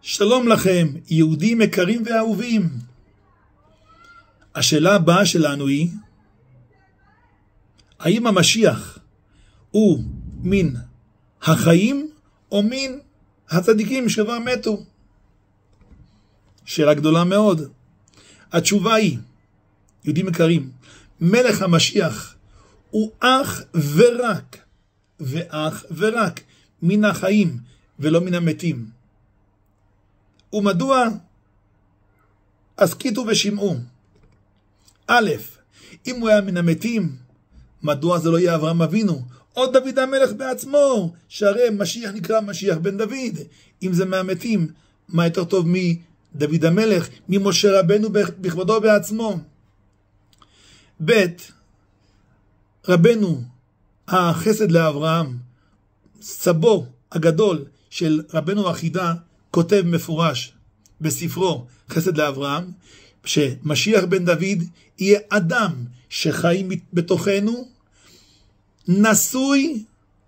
שלום לכם, יהודים יקרים ואהובים. השאלה הבאה שלנו היא, האם המשיח הוא מן החיים או מן הצדיקים שכבר מתו? שאלה גדולה מאוד. התשובה היא, יהודים יקרים, מלך המשיח הוא אך ורק מן החיים ולא מן המתים. ומדוע? הסכיתו ושמעו. א', אם הוא היה מן המתים, מדוע זה לא יהיה אברהם אבינו או דוד המלך בעצמו, שהרי משיח נקרא משיח בן דוד? אם זה מהמתים, מה יותר טוב מדוד המלך, ממשה רבנו בכבודו בעצמו? ב', רבנו החסד לאברהם, סבו הגדול של רבנו החידה, כותב מפורש בספרו חסד לאברהם, שמשיח בן דוד יהיה אדם שחיים בתוכנו, נשוי,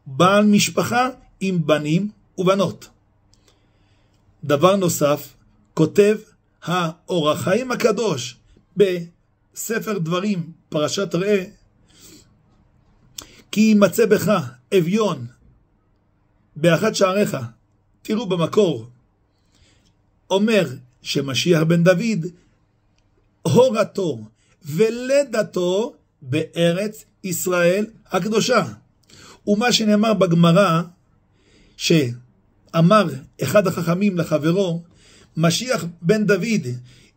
בעל משפחה עם בנים ובנות. דבר נוסף, כותב האור החיים הקדוש בספר דברים, פרשת ראה, כי ימצא בך אביון באחד שעריך. תראו במקור, אומר שמשיח בן דוד הורתו ולידתו בארץ ישראל הקדושה. ומה שנאמר בגמרא, שאמר אחד החכמים לחברו, משיח בן דוד,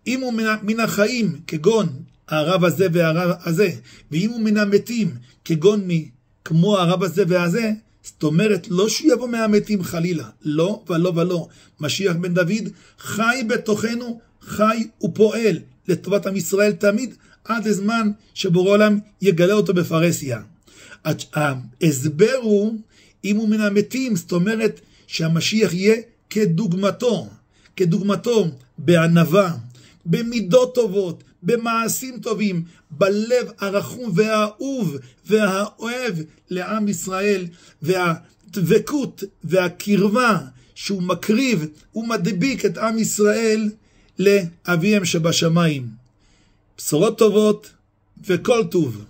אם הוא מן החיים כגון הרב הזה והרב הזה, ואם הוא מן המתים כגון כמו הרב הזה והזה, זאת אומרת, לא שיבוא מהמתים חלילה, לא ולא ולא. משיח בן דוד חי בתוכנו, חי ופועל לטובת עם ישראל תמיד, עד הזמן שבורא עולם יגלה אותו בפרהסיה. ההסבר הוא, אם הוא מן המתים, זאת אומרת שהמשיח יהיה כדוגמתו בענווה, במידות טובות, במעשים טובים, בלב הרחום והאהוב והאוהב לעם ישראל, והדבקות והקרבה שהוא מקריב ומדביק את עם ישראל לאביהם שבשמיים. בשורות טובות וכל טוב.